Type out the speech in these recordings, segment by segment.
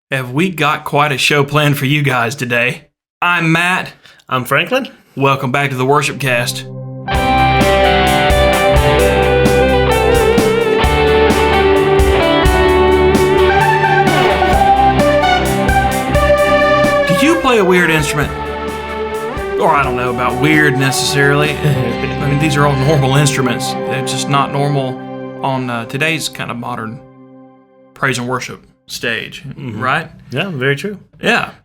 Have we got quite a show planned for you guys today? I'm Matt. I'm Franklin. Welcome back to the WorshipCast. Do you play a weird instrument? Or I don't know about weird necessarily. I mean, these are all normal instruments. They're just not normal on today's kind of modern praise and worship stage, right? Yeah, very true. Yeah.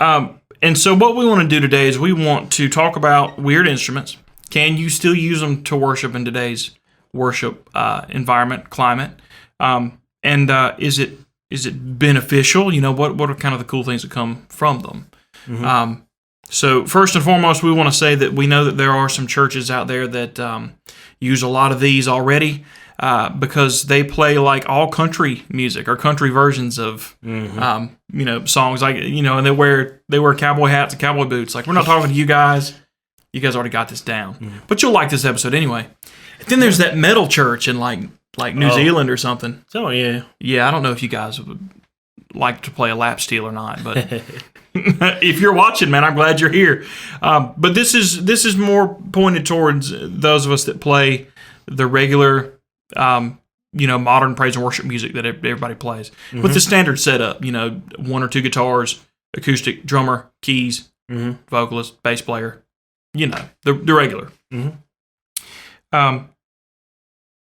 And so what we want to do today is we want to talk about weird instruments. Can you still use them to worship in today's worship environment, climate? And is it beneficial? You know, what are kind of the cool things that come from them? So first and foremost, we want to say that we know that there are some churches out there that use a lot of these already. Because they play like all country music or country versions of, songs, like, and they wear cowboy hats and cowboy boots. Like, we're not talking to you guys. You guys already got this down. But you'll like this episode anyway. And then there's that metal church in like New Zealand or something. Oh, yeah. Yeah, I don't know if you guys would like to play a lap steel or not, but if you're watching, man, I'm glad you're here. But this is more pointed towards those of us that play the regular modern praise and worship music that everybody plays with the standard setup, one or two guitars, acoustic, drummer, keys, vocalist, bass player, the regular.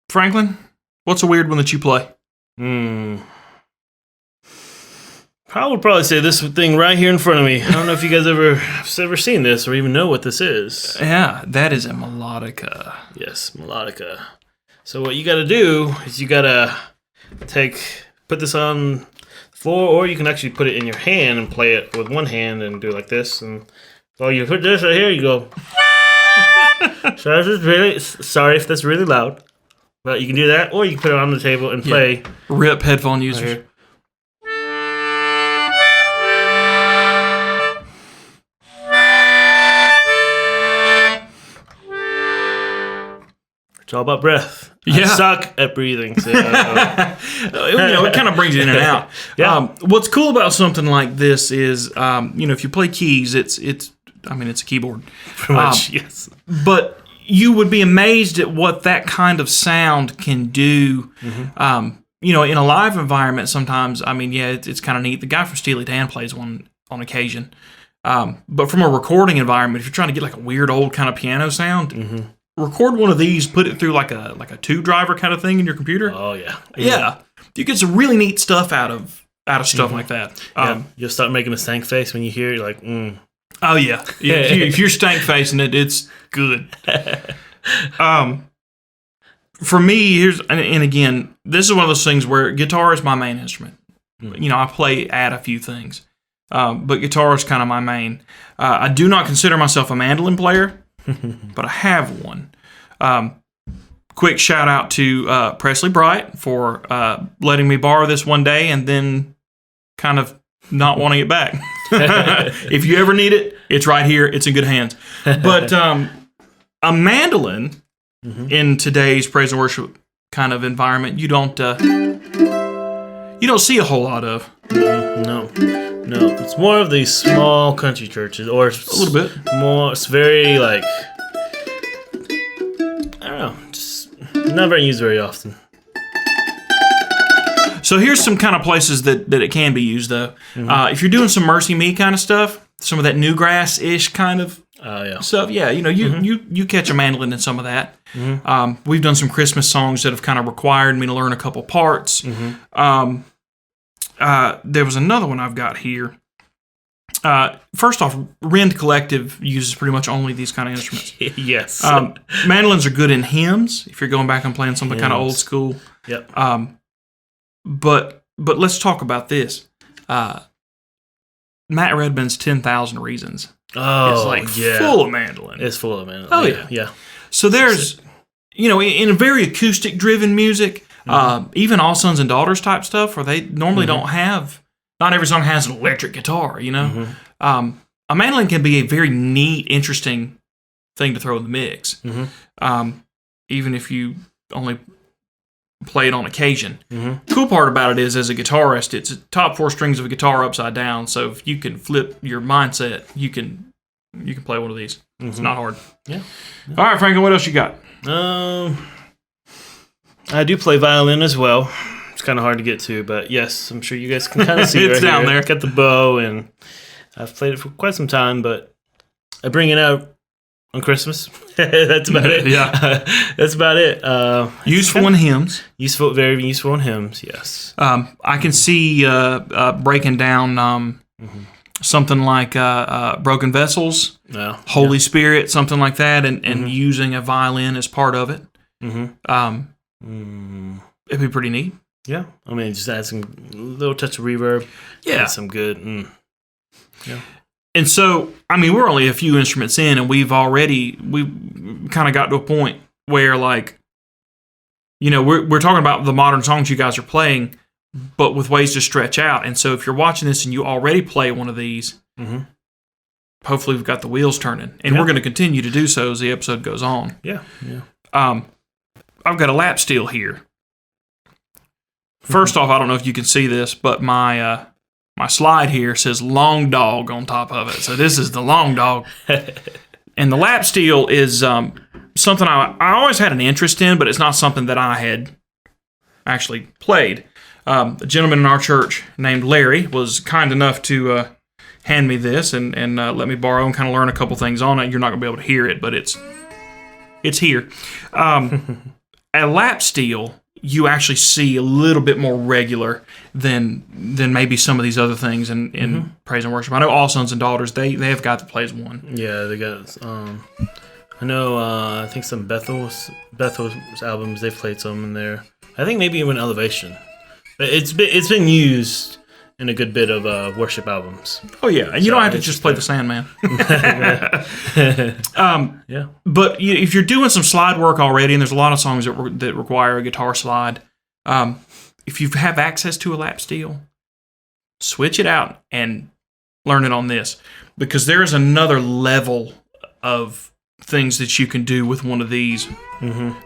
Franklin, what's a weird one that you play? I would probably say this thing right here in front of me. I don't know if you guys ever seen this or even know what this is. Yeah, that is a melodica. Yes, melodica. So what you got to do is you got to put this on the floor, or you can actually put it in your hand and play it with one hand and do it like this. And so you put this right here, you go. Sorry if that's really loud, but you can do that, or you can put it on the table and play. Rip headphone users. Right. It's all about breath. Yeah. I suck at breathing. So, it kind of brings it in and out. Yeah. What's cool about something like this is, if you play keys, it's a keyboard. Pretty much, yes. But you would be amazed at what that kind of sound can do. In a live environment sometimes, it's kind of neat. The guy from Steely Dan plays one on occasion. But from a recording environment, if you're trying to get like a weird old kind of piano sound, record one of these, put it through like a 2-driver kind of thing in your computer. Oh yeah. Yeah. You get some really neat stuff out of stuff like that. You'll start making a stank face when you hear it. You're like, Oh yeah. If you're stank facing it, it's good. For me, and again, this is one of those things where guitar is my main instrument. I add a few things, but guitar is kind of my main. I do not consider myself a mandolin player. But I have one. Quick shout out to Presley Bright for letting me borrow this one day and then kind of not wanting it back. If you ever need it, it's right here. It's in good hands. But a mandolin in today's praise and worship kind of environment, you don't see a whole lot of. No. It's more of these small country churches, or a little bit more. It's very like, I don't know, just not very used very often. So here's some kind of places that it can be used though. If you're doing some Mercy Me kind of stuff, some of that newgrass-ish kind of stuff, you catch a mandolin in some of that. We've done some Christmas songs that have kind of required me to learn a couple parts. There was another one I've got here. First off, Rend Collective uses pretty much only these kind of instruments. Yes. Mandolins are good in hymns, if you're going back and playing something kind of old school. Yep. But let's talk about this. Matt Redman's 10,000 Reasons. Oh, it's full of mandolin. It's full of mandolin. Oh, yeah. So there's, in a very acoustic-driven music, even All Sons and Daughters type stuff, where they normally don't have, not every song has an electric guitar, A mandolin can be a very neat, interesting thing to throw in the mix. Even if you only play it on occasion. Cool part about it is, as a guitarist, it's top 4 strings of a guitar upside down. So if you can flip your mindset, you can play one of these. It's not hard. Yeah. All right, Franklin, what else you got? I do play violin as well. It's kind of hard to get to, but yes, I'm sure you guys can kind of see it's right down here. there. Got the bow, and I've played it for quite some time, but I bring it out on Christmas. That's about it. Yeah. That's about it. Useful in hymns. Very useful in hymns, yes. I can see breaking down something like Broken Vessels, Holy Spirit, something like that, and using a violin as part of it. It'd be pretty neat. Yeah. I mean, just add some little touch of reverb. Yeah. Some good. Yeah. And so, I mean, we're only a few instruments in, and we kind of got to a point where, like, you know, we're talking about the modern songs you guys are playing, but with ways to stretch out. And so if you're watching this and you already play one of these, hopefully we've got the wheels turning. And we're going to continue to do so as the episode goes on. Yeah. I've got a lap steel here. First off, I don't know if you can see this, but my slide here says Long Dog on top of it. So this is the Long Dog. And the lap steel is something I always had an interest in, but it's not something that I had actually played. A gentleman in our church named Larry was kind enough to hand me this and let me borrow and kind of learn a couple things on it. You're not going to be able to hear it, but it's here. A lap steel you actually see a little bit more regular than maybe some of these other things in praise and worship. I know All Sons and Daughters, they have got that plays one. Yeah, they got. I know. I think some Bethel's albums, they've played some in there. I think maybe even Elevation. But it's been used in a good bit of worship albums. Oh yeah, and you don't have to just play the Sandman. Yeah. But if you're doing some slide work already, and there's a lot of songs that require a guitar slide, if you have access to a lap steel, switch it out and learn it on this, because there is another level of things that you can do with one of these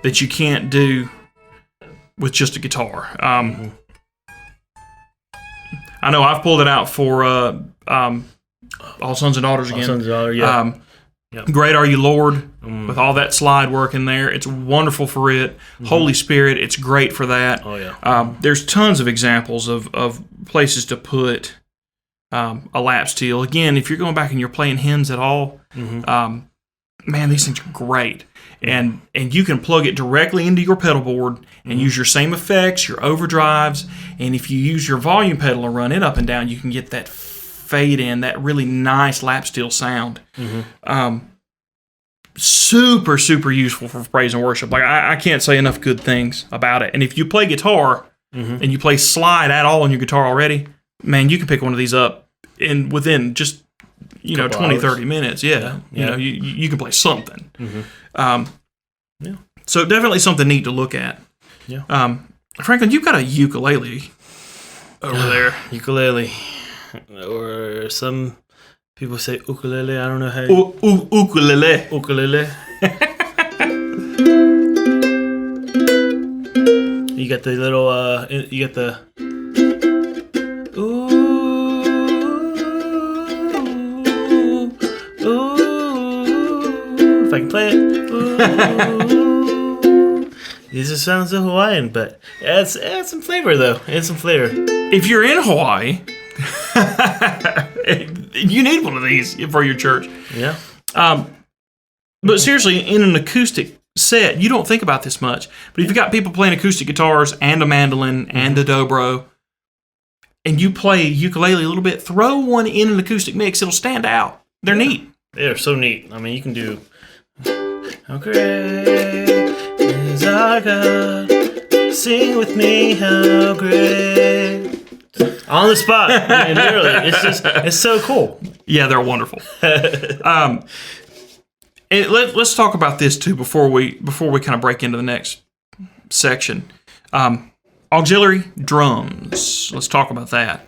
that you can't do with just a guitar. I know I've pulled it out for All Sons and Daughters again. All Sons and Daughters, yeah. Great Are You, Lord, with all that slide work in there. It's wonderful for it. Holy Spirit, it's great for that. Oh, yeah. There's tons of examples of places to put a lap steel. Again, if you're going back and you're playing hymns at all, man, these things are great. And you can plug it directly into your pedal board and use your same effects, your overdrives, and if you use your volume pedal and run it up and down, you can get that fade in, that really nice lap steel sound. Super, super useful for praise and worship. Like I can't say enough good things about it. And if you play guitar and you play slide at all on your guitar already, man, you can pick one of these up within just 20, hours. 30 minutes. Yeah. You know, you can play something. So definitely something neat to look at. Yeah. Franklin, you've got a ukulele over there. Ukulele. Or some people say ukulele. I don't know how. Ukulele. Ukulele. You got the little. You got the. If I can play it. These just sounds so Hawaiian, but add some flavor though. Add some flavor. If you're in Hawaii, you need one of these for your church. Yeah. But seriously, in an acoustic set, you don't think about this much. But if you've got people playing acoustic guitars and a mandolin and a dobro, and you play ukulele a little bit, throw one in an acoustic mix. It'll stand out. They're neat. They're so neat. I mean, you can do. How great is our God? Sing with me, how great. On the spot. I mean, literally. It's so cool. Yeah, they're wonderful. Let's talk about this too before we kind of break into the next section. Auxiliary drums. Let's talk about that.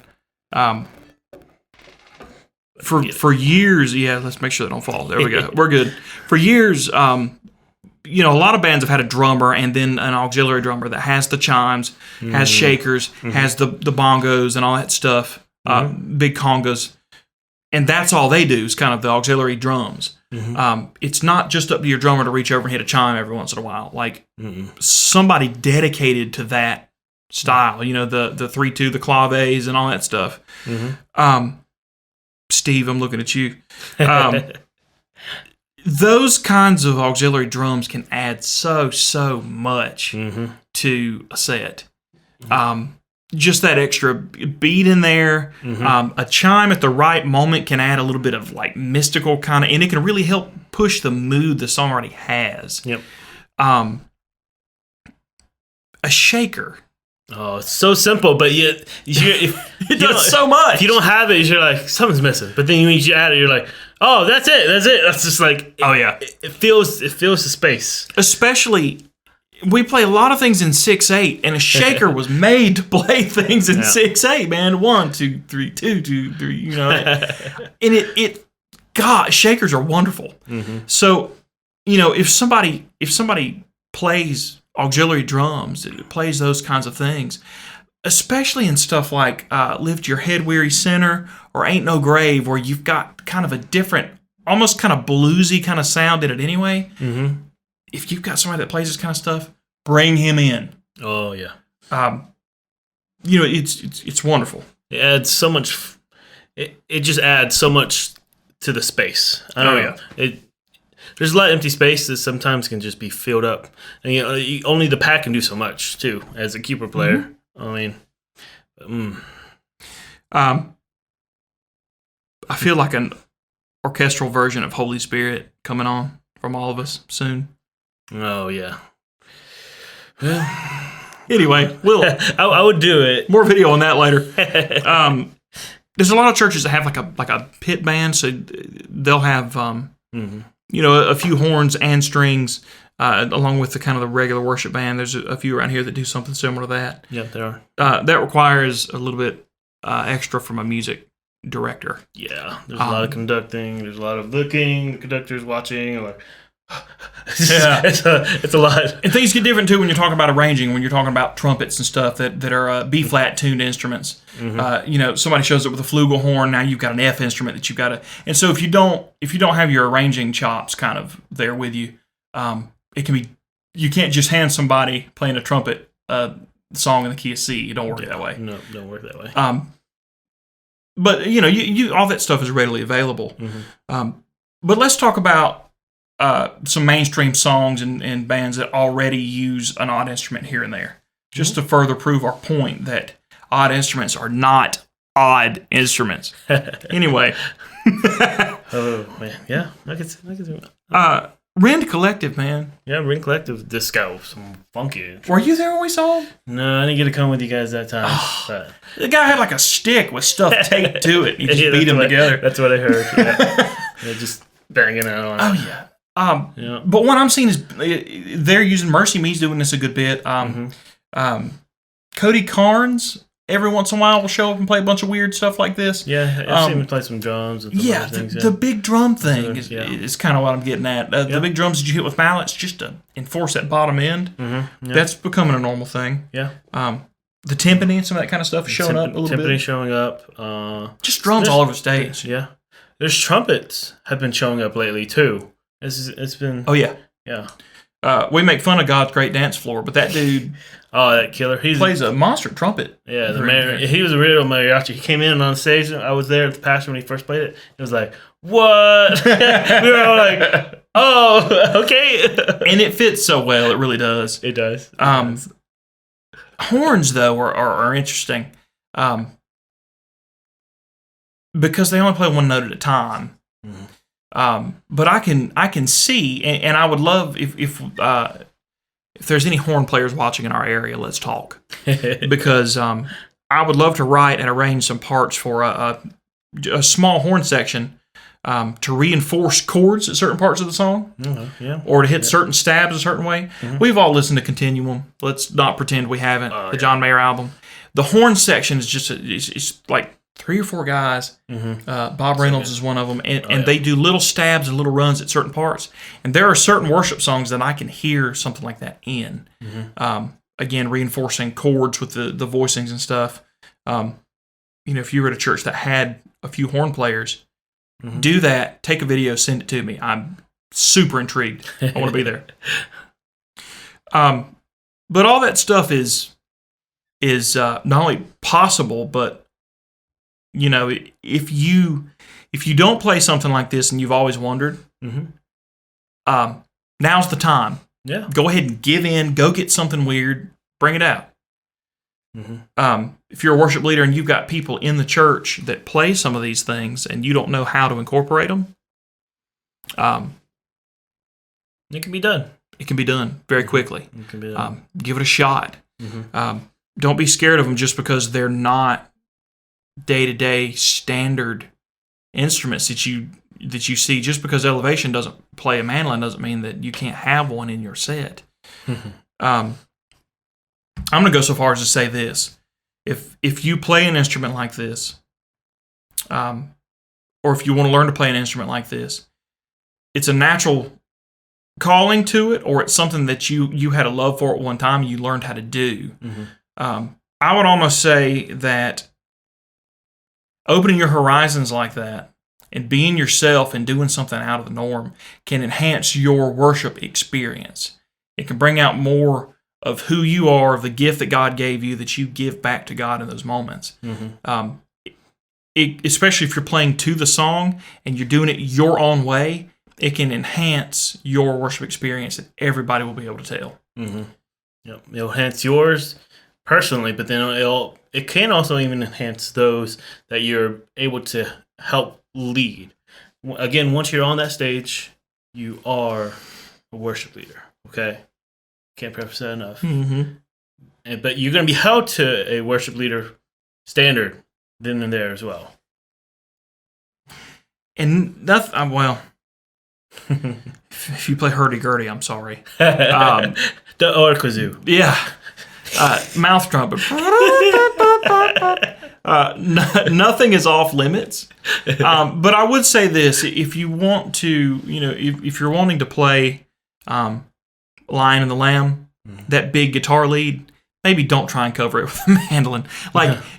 For years, let's make sure they don't fall. There we go. We're good. For years, a lot of bands have had a drummer and then an auxiliary drummer that has the chimes, has shakers, has the bongos and all that stuff, big congas. And that's all they do is kind of the auxiliary drums. It's not just up to your drummer to reach over and hit a chime every once in a while. Like somebody dedicated to that style, the 3/2, the claves and all that stuff. Steve, I'm looking at you. Those kinds of auxiliary drums can add so much to a set. Just that extra beat in there. A chime at the right moment can add a little bit of like mystical kind of, and it can really help push the mood the song already has. Yep. A shaker. Oh, it's so simple, but yet it does so much. If you don't have it, you're like, something's missing. But then when you add it, you're like, oh, that's it. That's just like, oh yeah, it fills the space. Especially, we play a lot of things in 6/8, and a shaker was made to play things in 6/8. Man, 1, 2, 3, 2, 2, 3. And God, shakers are wonderful. So, if somebody plays auxiliary drums, it plays those kinds of things, especially in stuff like Lift Your Head Weary Sinner or Ain't No Grave, where you've got kind of a different, almost kind of bluesy kind of sound in it anyway. If you've got somebody that plays this kind of stuff, bring him in. Oh yeah. It's wonderful. It adds so much. It just adds so much to the space. I don't know. There's a lot of empty space that sometimes can just be filled up, and only the pack can do so much too. As a keyboard player, I feel like an orchestral version of Holy Spirit coming on from all of us soon. Oh yeah. Anyway, I would do it. More video on that later. There's a lot of churches that have like a pit band, so they'll have a few horns and strings along with the kind of the regular worship band. There's a few around here that do something similar to that. Yeah, there are. That requires a little bit extra from a music director. Yeah, there's a lot of conducting. There's a lot of looking. The conductor's watching. Like, it's a lot. And things get different too when you're talking about arranging. When you're talking about trumpets and stuff that are B flat tuned instruments. Somebody shows up with a flugelhorn. Now you've got an F instrument that you've got to. And so if you don't have your arranging chops kind of there with you, it can be. You can't just hand somebody playing a trumpet song in the key of C. It don't work that way. No, don't work that way. But you all that stuff is readily available. But let's talk about some mainstream songs and bands that already use an odd instrument here and there, just to further prove our point that odd instruments are not odd instruments. Anyway. Oh man, yeah, I can see that. Rend Collective, man. Yeah, Rend Collective. This guy was some funky. Were you there when we saw him? No, I didn't get to come with you guys that time. But. The guy had like a stick with stuff taped to it. He just beat them together. That's what I heard. Yeah. Just banging out on it. Oh yeah. But what I'm seeing is they're using Mercy Me's doing this a good bit. Cody Carnes every once in a while will show up and play a bunch of weird stuff like this. Yeah, I've seen him play some drums and some other things. The big drum thing is kind of what I'm getting at. The big drums that you hit with mallets just to enforce that bottom end. That's becoming a normal thing. Yeah. The timpani and some of that kind of stuff is showing up a little bit. Timpani showing up. Just drums all over the stage. Yeah. There's trumpets have been showing up lately too. It's been. Oh yeah. Yeah. We make fun of God's Great Dance Floor, but that dude. Oh, that killer! He plays a monster trumpet. Yeah, he was a real mariachi. He came in on stage. I was there at the pastor when he first played it. It was like, what? We were all like, oh, okay. And it fits so well. It really does. It does. Horns though are interesting, because they only play one note at a time. But I can see, and I would love if there's any horn players watching in our area, let's talk, because I would love to write and arrange some parts for a small horn section to reinforce chords at certain parts of the song, or to hit certain stabs a certain way. We've all listened to Continuum. Let's not pretend we haven't. The John Mayer album. The horn section is just it's like 3 or 4 guys. Mm-hmm. Bob Reynolds is one of them, and they do little stabs and little runs at certain parts. And there are certain worship songs that I can hear something like that in. Again, reinforcing chords with the voicings and stuff. If you were at a church that had a few horn players, do that. Take a video, send it to me. I'm super intrigued. I want to be there. But all that stuff is not only possible, but if you don't play something like this and you've always wondered, now's the time. Yeah. Go ahead and give in. Go get something weird. Bring it out. If you're a worship leader and you've got people in the church that play some of these things and you don't know how to incorporate them, it can be done. It can be done very quickly. It can be done. Give it a shot. Don't be scared of them just because they're not day-to-day standard instruments that you see. Just because Elevation doesn't play a mandolin doesn't mean that you can't have one in your set. I'm going to go so far as to say this. If you play an instrument like this, or if you want to learn to play an instrument like this, it's a natural calling to it, or it's something that you had a love for at one time and you learned how to do. I would almost say that opening your horizons like that and being yourself and doing something out of the norm can enhance your worship experience. It can bring out more of who you are, of the gift that God gave you, that you give back to God in those moments. Especially if you're playing to the song and you're doing it your own way, it can enhance your worship experience that everybody will be able to tell. Yep. It'll enhance yours personally, but then it can also even enhance those that you're able to help lead. Again, once you're on that stage, you are a worship leader. Okay, can't preface that enough. But you're going to be held to a worship leader standard then and there as well. And nothing. Well, if you play hurdy-gurdy, I'm sorry. The orkazoo. Yeah. Mouth trumpet. Nothing is off limits. But I would say this: if you want to, if you're wanting to play Lion and the Lamb, that big guitar lead, maybe don't try and cover it with a mandolin.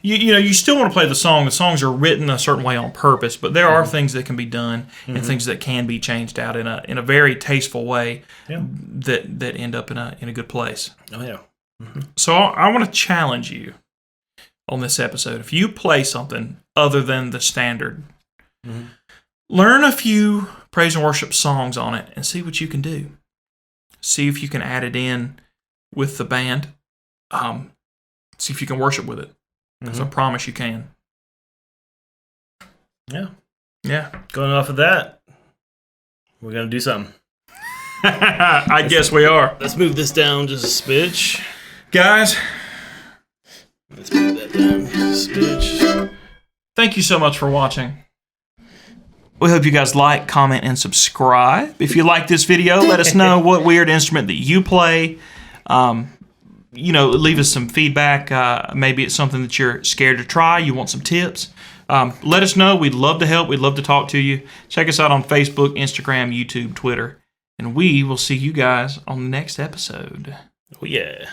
You still want to play the song. The songs are written a certain way on purpose, but there are things that can be done and things that can be changed out in a very tasteful way that end up in a good place. Oh yeah. So I want to challenge you on this episode. If you play something other than the standard, learn a few praise and worship songs on it and see what you can do. See if you can add it in with the band. See if you can worship with it, because I promise you can. Yeah. Going off of that, we're going to do something. I guess we are. Let's move this down just a smidge. Guys, let's move that down just a smidge. Thank you so much for watching. We hope you guys like, comment, and subscribe. If you like this video, let us know what weird instrument that you play. Leave us some feedback. Maybe it's something that you're scared to try. You want some tips. Let us know. We'd love to help. We'd love to talk to you. Check us out on Facebook, Instagram, YouTube, Twitter. And we will see you guys on the next episode. Oh, yeah.